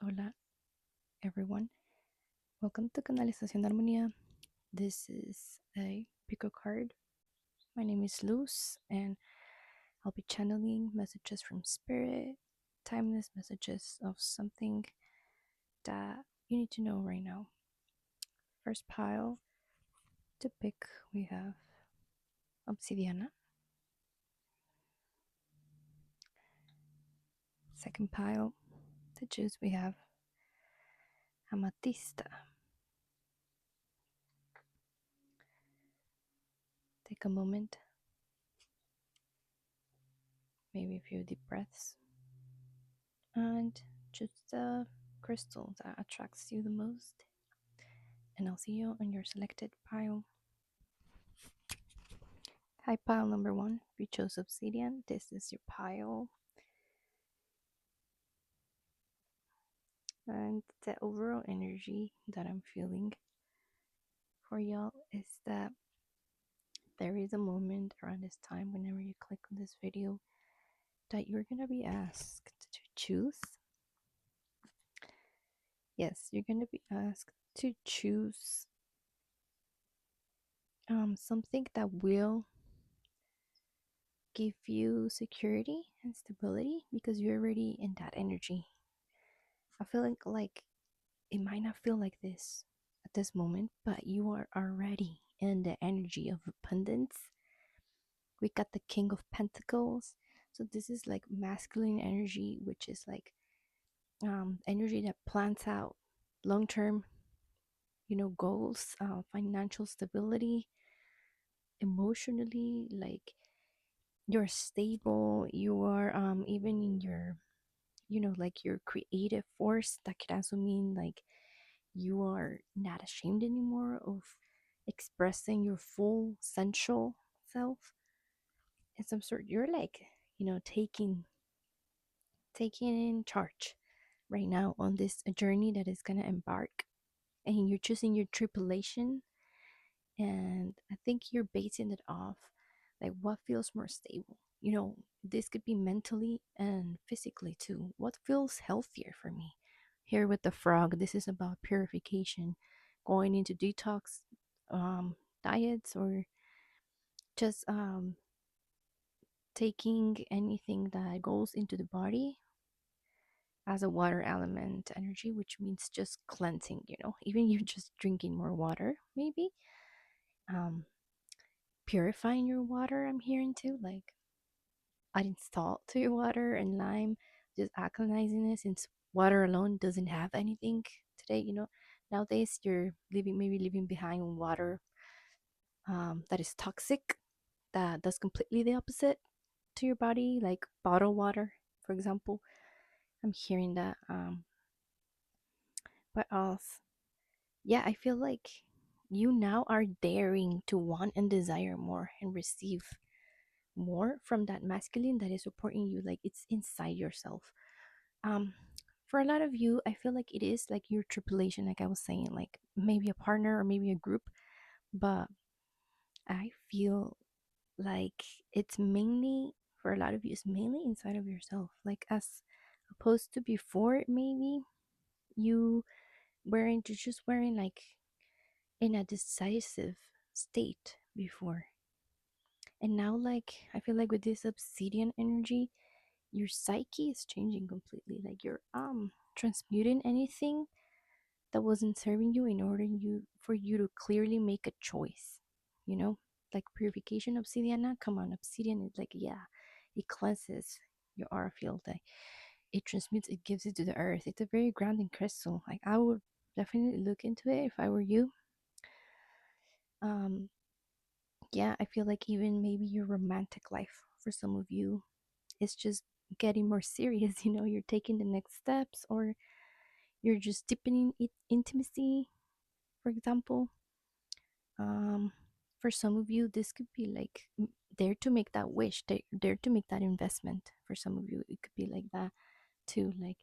Hola, everyone. Welcome to Canalización de Armonía. This is a pico card. My name is Luz, and I'll be channeling messages from spirit, timeless messages of something that you need to know right now. First pile to pick, we have Obsidiana. Second pile to choose, we have Amatista. Take a moment, maybe a few deep breaths, and choose the crystal that attracts you the most. And I'll see you on your selected pile. Hi, pile number one. If you chose obsidian, this is your pile. And the overall energy that I'm feeling for y'all is that there is a moment around this time, whenever you click on this video, that you're gonna be asked to choose. Yes, you're gonna be asked to choose something that will give you security and stability, because you're already in that energy. I feel like it might not feel like this at this moment, but you are already in the energy of abundance. We got the King of Pentacles. So this is like masculine energy, which is like energy that plans out long-term, goals, financial stability, emotionally, like you're stable, you are even in your, like your creative force. That could also mean like you are not ashamed anymore of expressing your full sensual self in some sort. You're like, taking in charge right now on this journey that is gonna embark, and you're choosing your tripulation. And I think you're basing it off like what feels more stable. This could be mentally and physically too. What feels healthier for me? Here with the frog, this is about purification, going into detox diets, or just taking anything that goes into the body as a water element energy, which means just cleansing, even you just drinking more water, maybe. Um, Purifying your water, I'm hearing too, like adding salt to your water and lime, just alkalizing it, since water alone doesn't have anything today. Nowadays you're maybe living behind water that is toxic, that does completely the opposite to your body, like bottled water, for example. I'm hearing that. What else? Yeah, I feel like you now are daring to want and desire more and receive more from that masculine that is supporting you, like it's inside yourself. um for a lot of you, I feel like it is like your tripulation, like I was saying, like maybe a partner or maybe a group. But I feel like it's mainly, for a lot of you, it's mainly inside of yourself, like as opposed to before. Maybe you weren't just wearing like in a decisive state before, and now, like, I feel like with this obsidian energy, your psyche is changing completely. Like you're transmuting anything that wasn't serving you in order for you to clearly make a choice. you know like purification. Obsidiana, come on, obsidian is like, yeah, it cleanses your aura field, like it transmutes, it gives it to the earth. It's a very grounding crystal. Like I would definitely look into it if I were you. um yeah, I feel like even maybe your romantic life, for some of you, is just getting more serious. You're taking the next steps, or you're just deepening intimacy, for example. um for some of you, this could be like there to make that wish, there to make that investment. For some of you, it could be like that too, like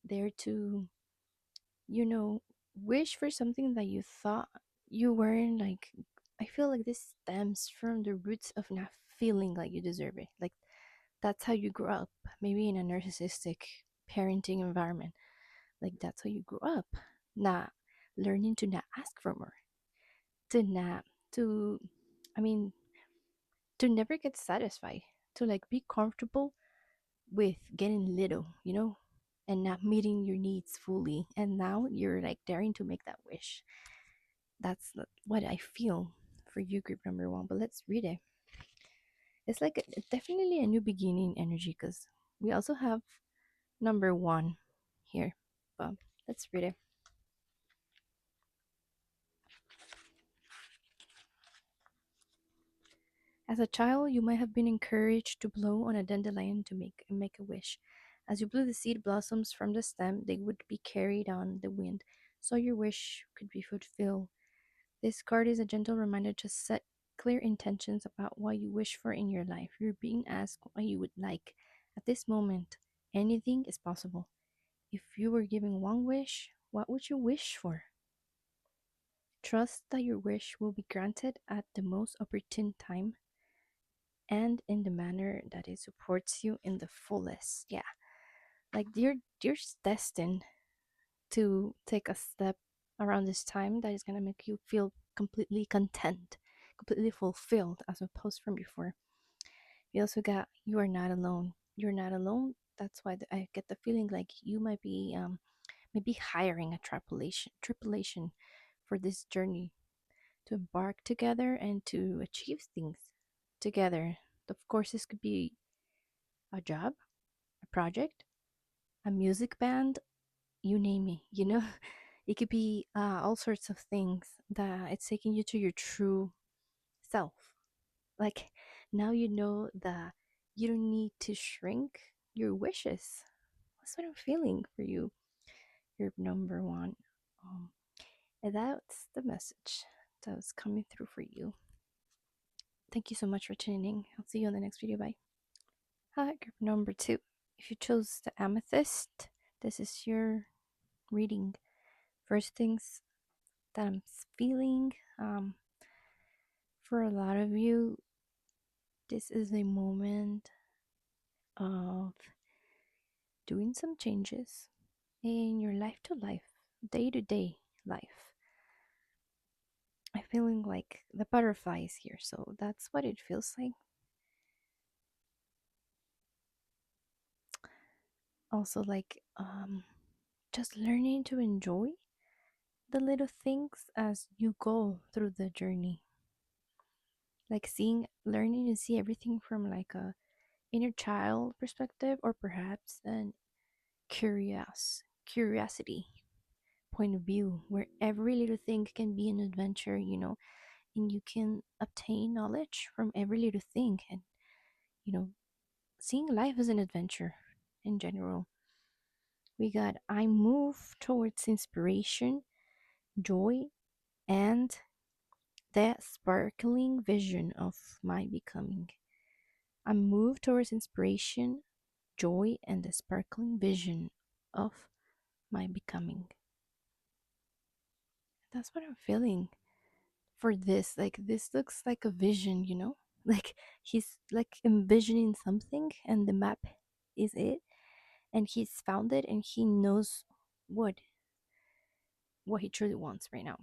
there to, you know wish for something that you thought you weren't like. I feel like this stems from the roots of not feeling like you deserve it. Like that's how you grew up, maybe in a narcissistic parenting environment, Like that's how you grew up. Not learning to not ask for more, to not to I mean to never get satisfied, to like be comfortable with getting little, and not meeting your needs fully. And now you're like daring to make that wish. That's what I feel for you, group number one. But let's read it. It's like definitely a new beginning energy because we also have number one here. But let's read it. As a child, you might have been encouraged to blow on a dandelion to make a wish. As you blew the seed blossoms from the stem, they would be carried on the wind, so your wish could be fulfilled. This card is a gentle reminder to set clear intentions about what you wish for in your life. You're being asked what you would like. At this moment, anything is possible. If you were given one wish, what would you wish for? Trust that your wish will be granted at the most opportune time and in the manner that it supports you in the fullest. Yeah, like you're destined to take a step around this time that is going to make you feel completely content, completely fulfilled as opposed from before. You also got you are not alone. You're not alone. That's why I get the feeling like you might be maybe hiring a tripulation for this journey to embark together and to achieve things together. Of course, this could be a job, a project, a music band, you name it, It could be all sorts of things that it's taking you to your true self. Like now you know that you don't need to shrink your wishes. That's what I'm feeling for you. You're number one. Um, and that's the message that was coming through for you. Thank you so much for tuning in. I'll see you on the next video. Bye. Hi, group number two. If you chose the amethyst, this is your reading. First things that I'm feeling, for a lot of you, this is a moment of doing some changes in your life to life, day to day life. I'm feeling like the butterflies here, so that's what it feels like. Also, like, just learning to enjoy the little things as you go through the journey. Like learning to see everything from like a inner child perspective, or perhaps an curiosity point of view, where every little thing can be an adventure, and you can obtain knowledge from every little thing, and you know seeing life as an adventure in general. We got I move towards inspiration, joy, and the sparkling vision of my becoming. I move towards inspiration, joy, and the sparkling vision of my becoming. That's what I'm feeling for this. Like, this looks like a vision, Like, he's like envisioning something, and the map is it, and he's found it, and he knows what he truly wants right now.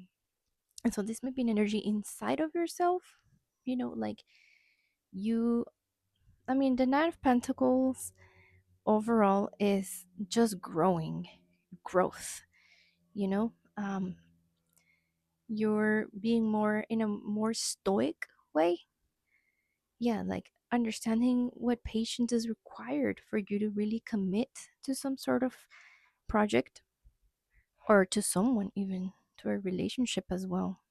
And so, this might be an energy inside of yourself, like you. I mean, the Knight of Pentacles overall is just growth, you know? You're being more in a more stoic way. Yeah, like understanding what patience is required for you to really commit to some sort of project, or to someone, even to a relationship as well.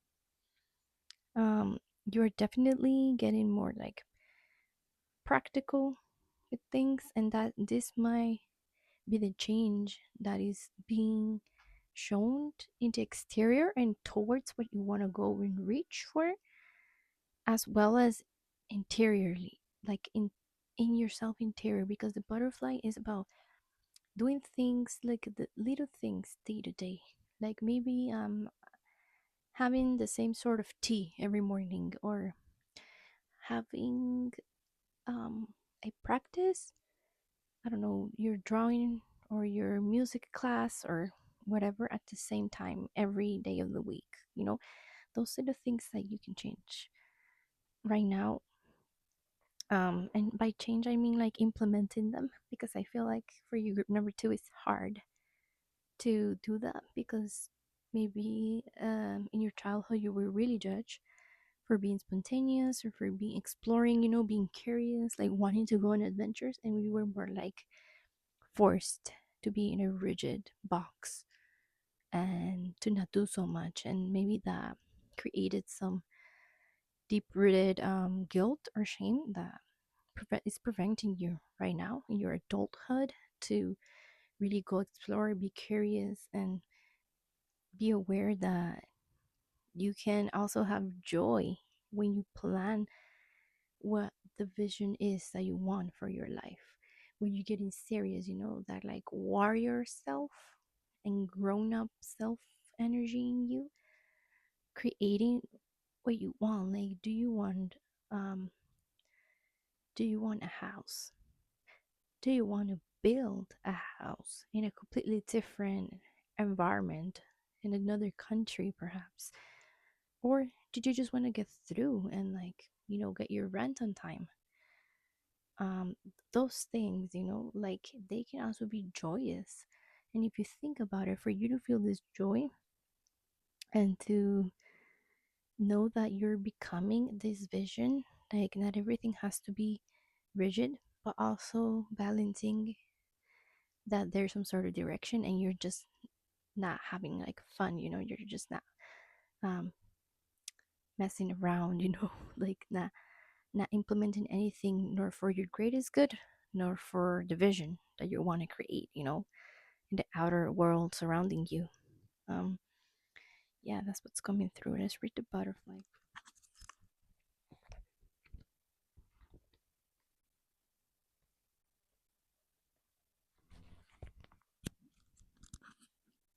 You're definitely getting more like practical with things, and that this might be the change that is being shown in the exterior and towards what you want to go and reach for, as well as interiorly, like in yourself interior, because the butterfly is about doing things like the little things day to day, like maybe having the same sort of tea every morning, or having um a practice, I don't know, you're drawing or your music class or whatever at the same time every day of the week. You know, those are the things that you can change right now. And by change, I mean like implementing them, because I feel like for you, group number two, it's hard to do that because maybe in your childhood you were really judged for being spontaneous or for being exploring, you know, being curious, like wanting to go on adventures, and we were more like forced to be in a rigid box and to not do so much, and maybe that created some deep rooted guilt or shame that is preventing you right now in your adulthood to really go explore, be curious, and be aware that you can also have joy when you plan what the vision is that you want for your life. When you're getting serious, you know, that like warrior self and grown up self energy in you, creating what you want. Like, um do you want a house? Do you want to build a house in a completely different environment in another country perhaps? Or did you just want to get through and, like, you know, get your rent on time? um those things, you know, like they can also be joyous. And if you think about it, for you to feel this joy and to know that you're becoming this vision, like not everything has to be rigid, but also balancing that there's some sort of direction and you're just not having like fun, you know, you're just not um messing around, you know, like not implementing anything nor for your greatest good nor for the vision that you want to create, you know, in the outer world surrounding you. um yeah, that's what's coming through. Let's read the butterfly.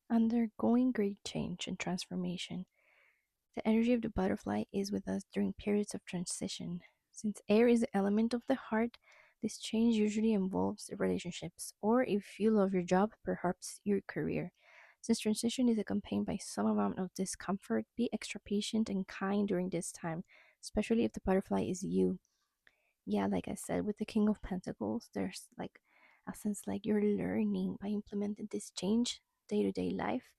Undergoing great change and transformation. The energy of the butterfly is with us during periods of transition. Since air is the element of the heart, this change usually involves relationships, or if you love your job, perhaps your career. Since transition is accompanied by some amount of discomfort, be extra patient and kind during this time, especially if the butterfly is you. Yeah, like I said, with the King of Pentacles, there's like a sense like you're learning by implementing this change day to day life.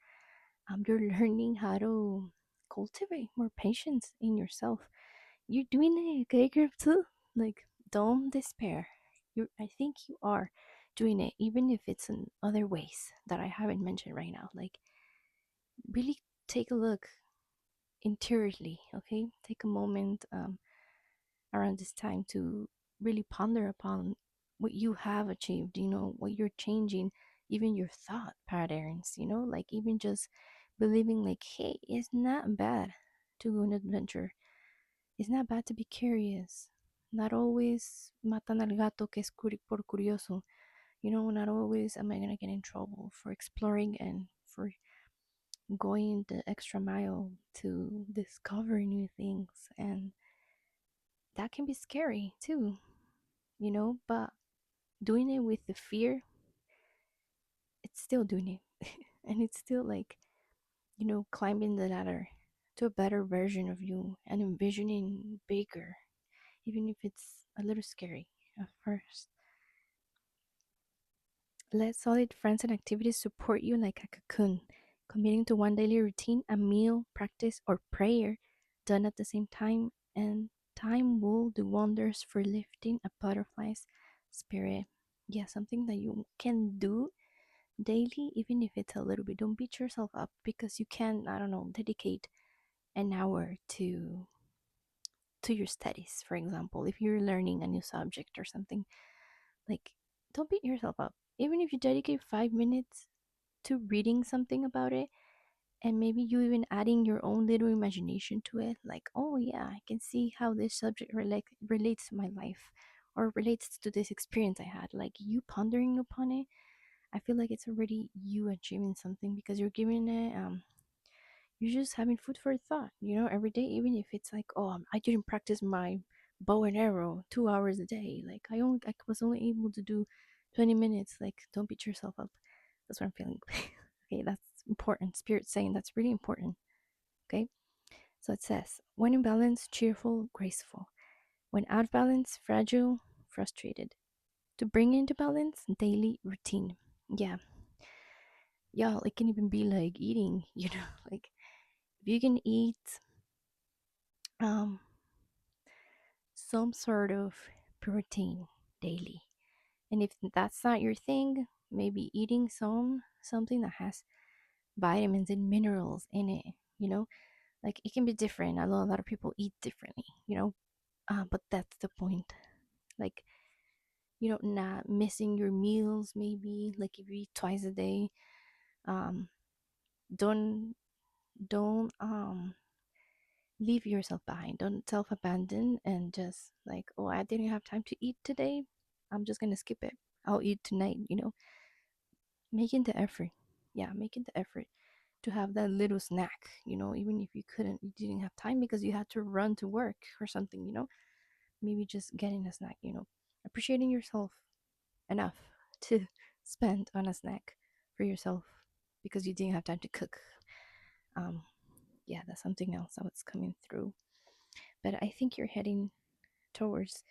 You're learning how to cultivate more patience in yourself. You're doing it, okay, group too. Like, don't despair. I think you are doing it, even if it's in other ways that I haven't mentioned right now. Like, really take a look interiorly, okay? Take a moment around this time to really ponder upon what you have achieved, you know, what you're changing, even your thought patterns, you know, like even just believing, like, hey, it's not bad to go on an adventure. It's not bad to be curious. Not always matan al gato que es por curioso. You know, not always am I gonna get in trouble for exploring and for going the extra mile to discover new things. And that can be scary too, you know, but doing it with the fear, it's still doing it. And it's still like, you know, climbing the ladder to a better version of you and envisioning bigger, even if it's a little scary at first. Let solid friends and activities support you like a cocoon. Committing to one daily routine, a meal, practice, or prayer done at the same time, and time will do wonders for lifting a butterfly's spirit. Yeah, something that you can do daily, even if it's a little bit. Don't beat yourself up because you can, I don't know, dedicate an hour to your studies, for example. If you're learning a new subject or something, like, don't beat yourself up. Even if you dedicate 5 minutes to reading something about it, and maybe you even adding your own little imagination to it, like, oh yeah, I can see how this subject relates to my life or relates to this experience I had. Like, you pondering upon it, I feel like it's already you achieving something because you're giving it you're just having food for thought, you know, every day. Even if it's like, oh, I didn't practice my bow and arrow 2 hours a day, like I was only able to do 20 minutes. Like, don't beat yourself up. That's what I'm feeling. Okay, that's important. Spirit saying that's really important. Okay, so it says, when in balance, cheerful, graceful. When out of balance, fragile, frustrated. To bring into balance, daily routine. Yeah, yeah, it can even be like eating, like if you can eat um some sort of protein daily. And if that's not your thing, maybe eating something that has vitamins and minerals in it, like it can be different. I know a lot of people eat differently, but that's the point. Like, not missing your meals, maybe like if you eat twice a day, um, don't don't leave yourself behind. Don't self abandon and just like, oh, I didn't have time to eat today. I'm just gonna skip it. I'll eat tonight. Making the effort. Yeah, making the effort to have that little snack. Even if you didn't have time because you had to run to work or something. Maybe just getting a snack. Appreciating yourself enough to spend on a snack for yourself because you didn't have time to cook. Um, yeah, that's something else that was coming through. But I think you're heading towards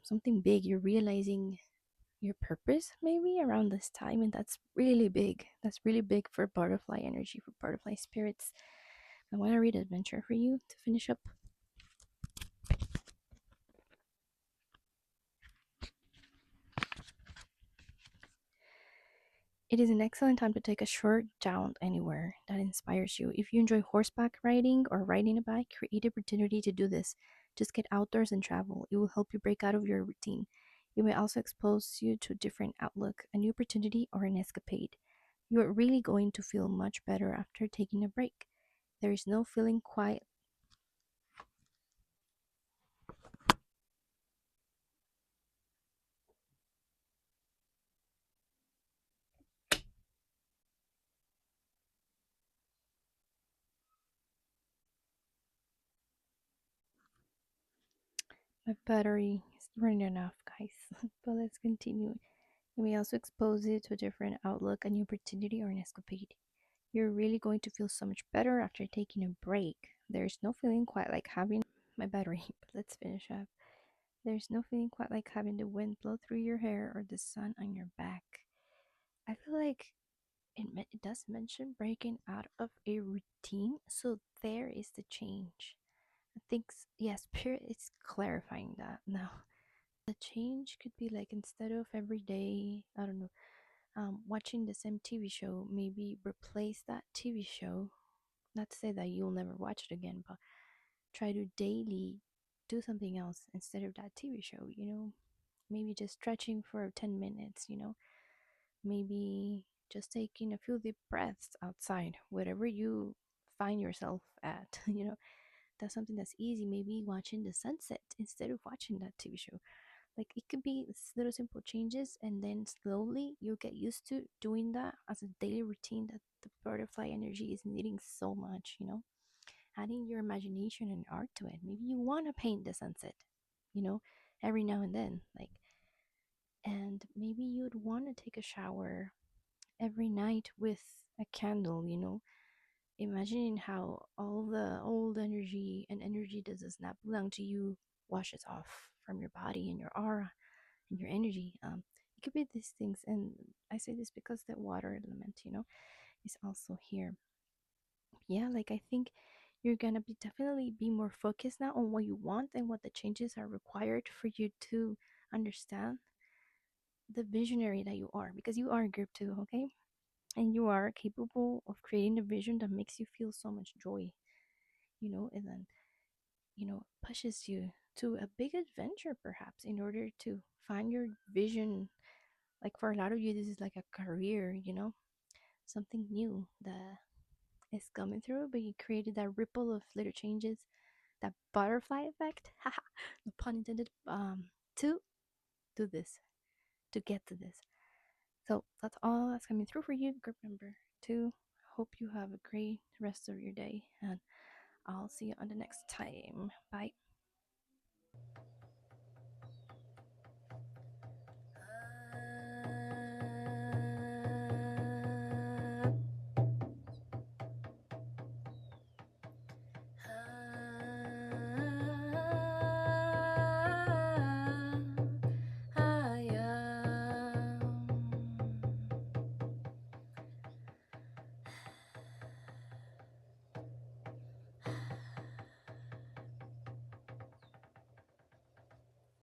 something big. You're realizing your purpose maybe around this time, and that's really big. That's really big for butterfly energy, for butterfly spirits. I want to read adventure for you to finish up. It is an excellent time to take a short jaunt anywhere that inspires you. If you enjoy horseback riding or riding a bike, create an opportunity to do this. Just get outdoors and travel. It will help you break out of your routine. It may also expose you to a different outlook, a new opportunity, or an escapade. You are really going to feel much better after taking a break. There is no feeling quite my battery is running off, guys. But let's continue. It may also expose you to a different outlook, a new opportunity, or an escapade. You're really going to feel so much better after taking a break. There's no feeling quite like having my battery, but let's finish up. There's no feeling quite like having the wind blow through your hair or the sun on your back. I feel like it does mention breaking out of a routine, so there is the change. I think, yes, Spirit is clarifying that now. The change could be like instead of every day, I don't know, watching the same TV show, maybe replace that TV show. Not to say that you'll never watch it again, but try to daily do something else instead of that TV show. Maybe just stretching for 10 minutes. Maybe just taking a few deep breaths outside, wherever you find yourself at. That's something that's easy. Maybe watching the sunset instead of watching that TV show. Like it could be little simple changes, and then slowly you'll get used to doing that as a daily routine that the butterfly energy is needing so much. Adding your imagination and art to it. Maybe you want to paint the sunset, you know, every now and then. And maybe you'd want to take a shower every night with a candle. Imagining how all the old energy and energy that does not belong to you washes off from your body and your aura and your energy. It could be these things, and I say this because the water element, is also here. Yeah, like I think you're gonna be definitely be more focused now on what you want and what the changes are required for you to understand the visionary that you are, because you are a group too, okay? And you are capable of creating a vision that makes you feel so much joy, and then pushes you to a big adventure perhaps in order to find your vision. Like for a lot of you, this is like a career, something new that is coming through, but you created that ripple of little changes, that butterfly effect, haha, no pun intended, to do this, to get to this. So that's all that's coming through for you, group number 2. Hope you have a great rest of your day, and I'll see you on the next time. Bye.